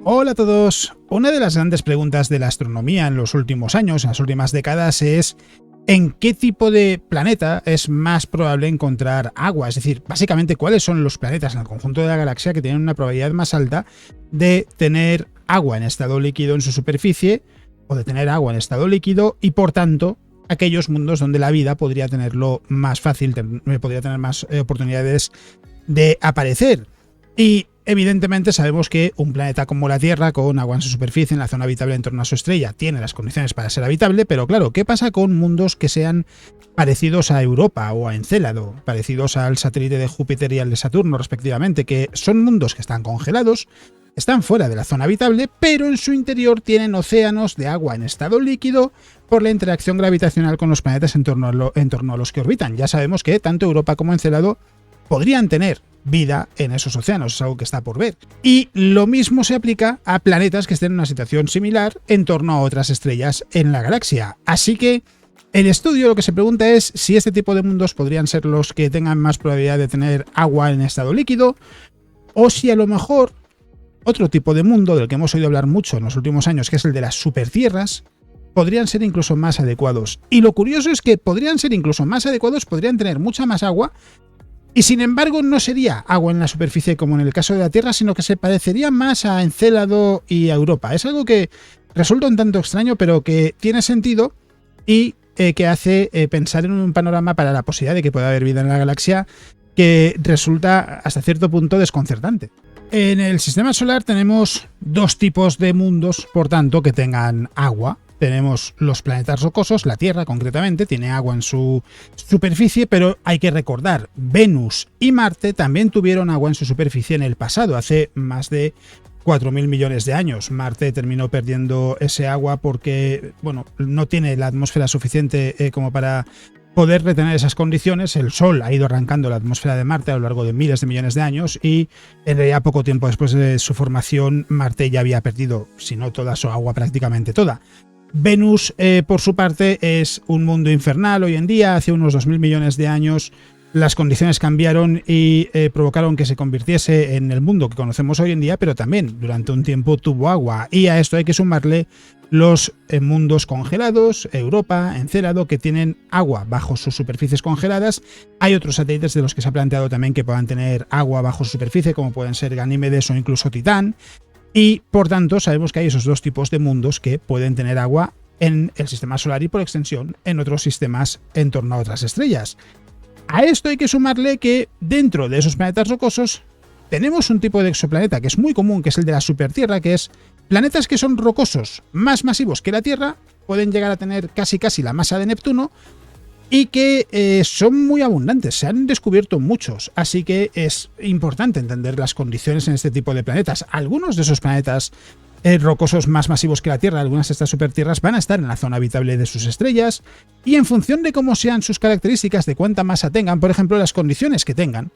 Hola a todos. Una de las grandes preguntas de la astronomía en los últimos años, en las últimas décadas, es ¿en qué tipo de planeta es más probable encontrar agua? Es decir, básicamente, ¿cuáles son los planetas en el conjunto de la galaxia que tienen una probabilidad más alta de tener agua en estado líquido en su superficie o de tener agua en estado líquido y, por tanto, aquellos mundos donde la vida podría tenerlo más fácil, podría tener más oportunidades de aparecer? Y evidentemente sabemos que un planeta como la Tierra, con agua en su superficie, en la zona habitable en torno a su estrella, tiene las condiciones para ser habitable, pero claro, ¿qué pasa con mundos que sean parecidos a Europa o a Encélado, parecidos al satélite de Júpiter y al de Saturno respectivamente, que son mundos que están congelados, están fuera de la zona habitable, pero en su interior tienen océanos de agua en estado líquido por la interacción gravitacional con los planetas en torno a los que orbitan? Ya sabemos que tanto Europa como Encélado podrían tener vida en esos océanos, es algo que está por ver. Y lo mismo se aplica a planetas que estén en una situación similar en torno a otras estrellas en la galaxia. Así que el estudio lo que se pregunta es si este tipo de mundos podrían ser los que tengan más probabilidad de tener agua en estado líquido, o si a lo mejor otro tipo de mundo del que hemos oído hablar mucho en los últimos años, que es el de las supertierras, podrían ser incluso más adecuados. Y lo curioso es que podrían ser incluso más adecuados, podrían tener mucha más agua, y sin embargo no sería agua en la superficie como en el caso de la Tierra, sino que se parecería más a Encélado y a Europa. Es algo que resulta un tanto extraño, pero que tiene sentido y que hace pensar en un panorama para la posibilidad de que pueda haber vida en la galaxia que resulta hasta cierto punto desconcertante. En el sistema solar tenemos dos tipos de mundos, por tanto, que tengan agua. Tenemos los planetas rocosos, la Tierra concretamente, tiene agua en su superficie, pero hay que recordar, Venus y Marte también tuvieron agua en su superficie en el pasado, hace más de 4.000 millones de años. Marte terminó perdiendo ese agua porque, bueno, no tiene la atmósfera suficiente como para poder retener esas condiciones. El Sol ha ido arrancando la atmósfera de Marte a lo largo de miles de millones de años y en realidad poco tiempo después de su formación Marte ya había perdido, si no toda su agua, prácticamente toda. Venus, por su parte, es un mundo infernal hoy en día. Hace unos 2.000 millones de años las condiciones cambiaron y provocaron que se convirtiese en el mundo que conocemos hoy en día, pero también durante un tiempo tuvo agua. Y a esto hay que sumarle los mundos congelados, Europa, Encélado, que tienen agua bajo sus superficies congeladas. Hay otros satélites de los que se ha planteado también que puedan tener agua bajo su superficie, como pueden ser Ganímedes o incluso Titán. Y por tanto sabemos que hay esos dos tipos de mundos que pueden tener agua en el sistema solar y por extensión en otros sistemas en torno a otras estrellas. A esto hay que sumarle que dentro de esos planetas rocosos tenemos un tipo de exoplaneta que es muy común, que es el de la supertierra, que es planetas que son rocosos más masivos que la Tierra, pueden llegar a tener casi la masa de Neptuno, y que son muy abundantes, se han descubierto muchos, así que es importante entender las condiciones en este tipo de planetas. Algunos de esos planetas rocosos más masivos que la Tierra, algunas de estas supertierras, van a estar en la zona habitable de sus estrellas, y en función de cómo sean sus características, de cuánta masa tengan, por ejemplo, las condiciones que tengan,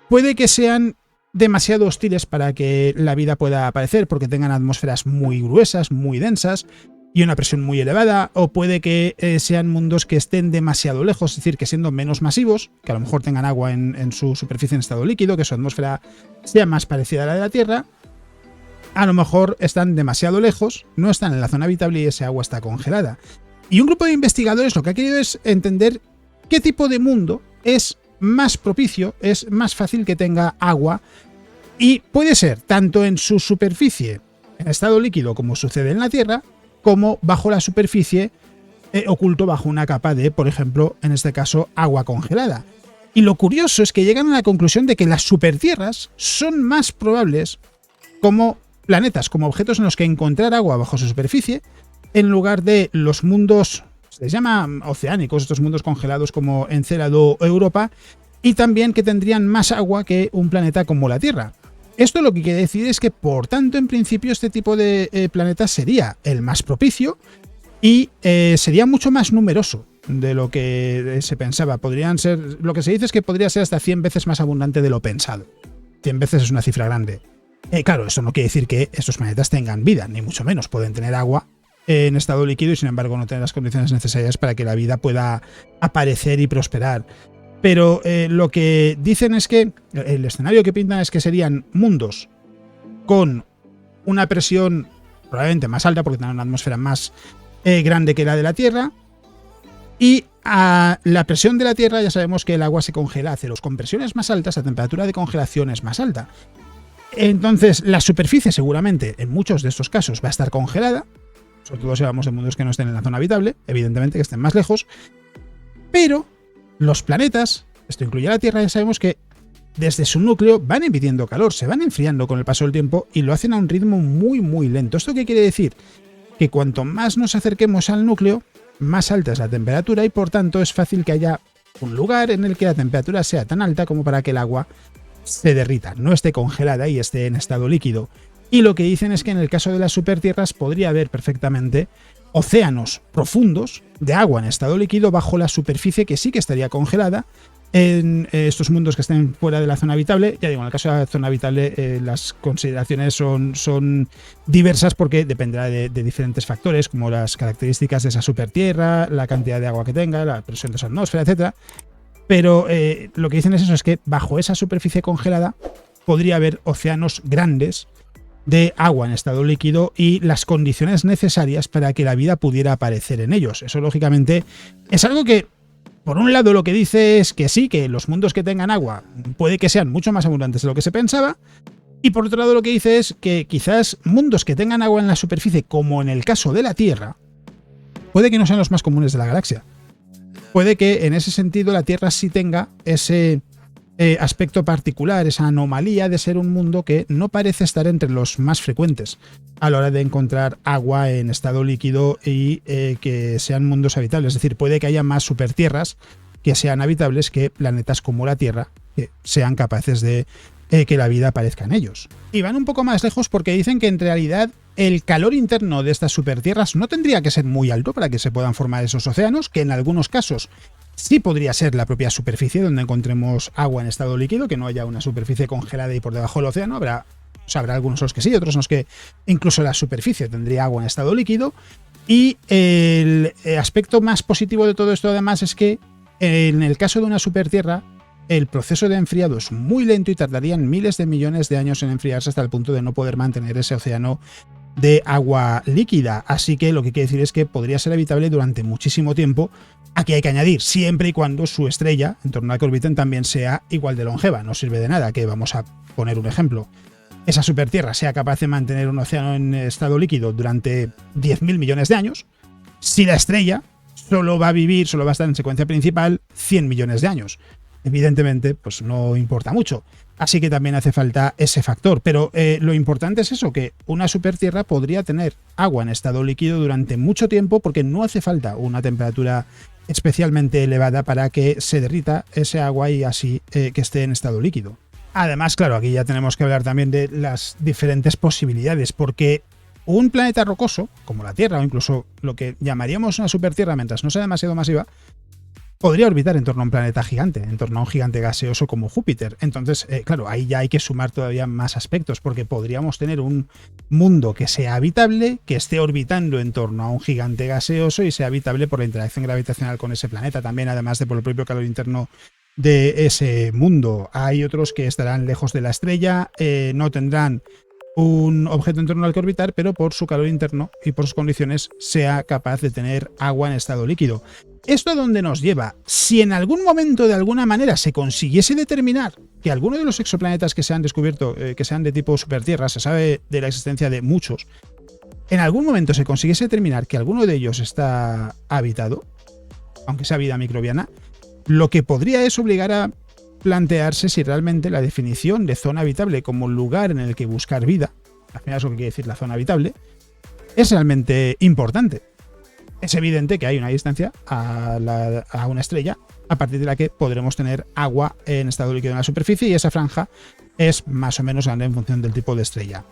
puede que sean demasiado hostiles para que la vida pueda aparecer, porque tengan atmósferas muy gruesas, muy densas, y una presión muy elevada, o puede que sean mundos que estén demasiado lejos, es decir, que siendo menos masivos, que a lo mejor tengan agua en su superficie en estado líquido, que su atmósfera sea más parecida a la de la Tierra, a lo mejor están demasiado lejos, no están en la zona habitable y ese agua está congelada. Y un grupo de investigadores lo que ha querido es entender qué tipo de mundo es más propicio, es más fácil que tenga agua, y puede ser tanto en su superficie en estado líquido como sucede en la Tierra, como bajo la superficie, oculto bajo una capa de, por ejemplo, en este caso, agua congelada. Y lo curioso es que llegan a la conclusión de que las supertierras son más probables como planetas, como objetos en los que encontrar agua bajo su superficie, en lugar de los mundos, se les llama oceánicos, estos mundos congelados como Encélado o Europa, y también que tendrían más agua que un planeta como la Tierra. Esto lo que quiere decir es que, por tanto, en principio este tipo de planetas sería el más propicio y sería mucho más numeroso de lo que se pensaba. Podrían ser, lo que se dice es que podría ser hasta 100 veces más abundante de lo pensado. 100 veces es una cifra grande. Claro, esto no quiere decir que estos planetas tengan vida, ni mucho menos. Pueden tener agua en estado líquido y sin embargo no tener las condiciones necesarias para que la vida pueda aparecer y prosperar. Pero lo que dicen es que el escenario que pintan es que serían mundos con una presión probablemente más alta, porque tiene una atmósfera más grande que la de la Tierra, y a la presión de la Tierra ya sabemos que el agua se congela a ceros. Con presiones más altas, la temperatura de congelación es más alta. Entonces, la superficie seguramente, en muchos de estos casos, va a estar congelada, sobre todo si hablamos de mundos que no estén en la zona habitable, evidentemente que estén más lejos, pero los planetas, esto incluye la Tierra, ya sabemos que desde su núcleo van emitiendo calor, se van enfriando con el paso del tiempo y lo hacen a un ritmo muy muy lento. ¿Esto qué quiere decir? Que cuanto más nos acerquemos al núcleo, más alta es la temperatura y por tanto es fácil que haya un lugar en el que la temperatura sea tan alta como para que el agua se derrita, no esté congelada y esté en estado líquido. Y lo que dicen es que en el caso de las supertierras podría haber perfectamente océanos profundos de agua en estado líquido bajo la superficie que sí que estaría congelada en estos mundos que estén fuera de la zona habitable. Ya digo, en el caso de la zona habitable las consideraciones son diversas porque dependerá de diferentes factores como las características de esa supertierra, la cantidad de agua que tenga, la presión de esa atmósfera, etc. Pero lo que dicen es eso, es que bajo esa superficie congelada podría haber océanos grandes de agua en estado líquido y las condiciones necesarias para que la vida pudiera aparecer en ellos. Eso lógicamente es algo que, por un lado, lo que dice es que sí, que los mundos que tengan agua puede que sean mucho más abundantes de lo que se pensaba, y por otro lado lo que dice es que quizás mundos que tengan agua en la superficie, como en el caso de la Tierra, puede que no sean los más comunes de la galaxia. Puede que en ese sentido la Tierra sí tenga ese aspecto particular, esa anomalía de ser un mundo que no parece estar entre los más frecuentes a la hora de encontrar agua en estado líquido y que sean mundos habitables. Es decir, puede que haya más supertierras que sean habitables que planetas como la Tierra que sean capaces de que la vida aparezca en ellos. Y van un poco más lejos porque dicen que en realidad el calor interno de estas supertierras no tendría que ser muy alto para que se puedan formar esos océanos, que en algunos casos sí podría ser la propia superficie donde encontremos agua en estado líquido, que no haya una superficie congelada y por debajo del océano. Habrá algunos en los que sí, otros en los que incluso la superficie tendría agua en estado líquido. Y el aspecto más positivo de todo esto además es que en el caso de una supertierra el proceso de enfriado es muy lento y tardarían miles de millones de años en enfriarse hasta el punto de no poder mantener ese océano de agua líquida. Así que lo que quiere decir es que podría ser habitable durante muchísimo tiempo. Aquí hay que añadir, siempre y cuando su estrella, en torno a la que orbiten, también sea igual de longeva. No sirve de nada que, vamos a poner un ejemplo, esa supertierra sea capaz de mantener un océano en estado líquido durante 10.000 millones de años, si la estrella solo va a estar en secuencia principal 100 millones de años. Evidentemente, pues no importa mucho. Así que también hace falta ese factor. Pero lo importante es eso, que una supertierra podría tener agua en estado líquido durante mucho tiempo porque no hace falta una temperatura especialmente elevada para que se derrita ese agua y así que esté en estado líquido. Además, claro, aquí ya tenemos que hablar también de las diferentes posibilidades, porque un planeta rocoso, como la Tierra, o incluso lo que llamaríamos una supertierra mientras no sea demasiado masiva, podría orbitar en torno a un planeta gigante, en torno a un gigante gaseoso como Júpiter. Entonces, claro, ahí ya hay que sumar todavía más aspectos, porque podríamos tener un mundo que sea habitable, que esté orbitando en torno a un gigante gaseoso y sea habitable por la interacción gravitacional con ese planeta, también además de por el propio calor interno de ese mundo. Hay otros que estarán lejos de la estrella, no tendrán un objeto en torno al que orbitar, pero por su calor interno y por sus condiciones sea capaz de tener agua en estado líquido. ¿Esto a dónde nos lleva? Si en algún momento de alguna manera se consiguiese determinar que alguno de los exoplanetas que se han descubierto, que sean de tipo supertierra, se sabe de la existencia de muchos, en algún momento se consiguiese determinar que alguno de ellos está habitado, aunque sea vida microbiana, lo que podría es obligar a plantearse si realmente la definición de zona habitable como lugar en el que buscar vida, al final es lo que quiere decir la zona habitable, es realmente importante. Es evidente que hay una distancia a una estrella a partir de la que podremos tener agua en estado líquido en la superficie y esa franja es más o menos grande en función del tipo de estrella.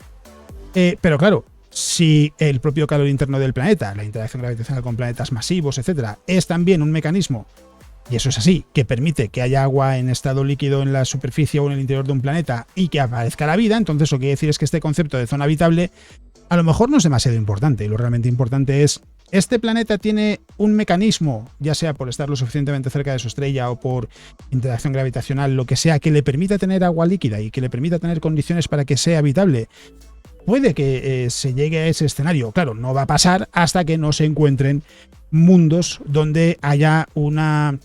Pero claro, si el propio calor interno del planeta, la interacción gravitacional con planetas masivos, etcétera, es también un mecanismo, y eso es así, que permite que haya agua en estado líquido en la superficie o en el interior de un planeta y que aparezca la vida, entonces lo que quiere decir es que este concepto de zona habitable a lo mejor no es demasiado importante, y lo realmente importante es: ¿este planeta tiene un mecanismo, ya sea por estar lo suficientemente cerca de su estrella o por interacción gravitacional, lo que sea, que le permita tener agua líquida y que le permita tener condiciones para que sea habitable? puede que se llegue a ese escenario. Claro, no va a pasar hasta que no se encuentren mundos donde haya una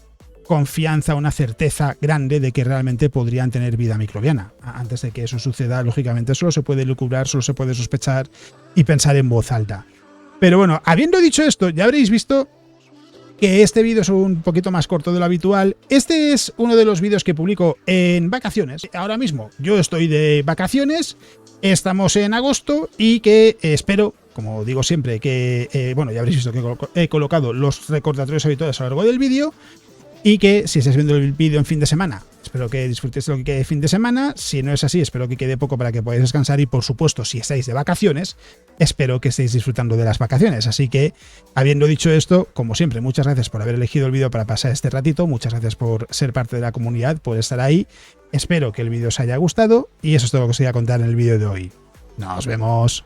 confianza, una certeza grande de que realmente podrían tener vida microbiana. Antes de que eso suceda, lógicamente, solo se puede lucubrar, solo se puede sospechar y pensar en voz alta. Pero bueno, habiendo dicho esto, ya habréis visto que este vídeo es un poquito más corto de lo habitual. Este es uno de los vídeos que publico en vacaciones. Ahora mismo yo estoy de vacaciones, estamos en agosto y que espero, como digo siempre, que, bueno, ya habréis visto que he colocado los recordatorios habituales a lo largo del vídeo. Y que si estáis viendo el vídeo en fin de semana, espero que disfrutéis de lo que quede de fin de semana. Si no es así, espero que quede poco para que podáis descansar. Y por supuesto, si estáis de vacaciones, espero que estéis disfrutando de las vacaciones. Así que, habiendo dicho esto, como siempre, muchas gracias por haber elegido el vídeo para pasar este ratito. Muchas gracias por ser parte de la comunidad, por estar ahí. Espero que el vídeo os haya gustado. Y eso es todo lo que os voy a contar en el vídeo de hoy. Nos vemos.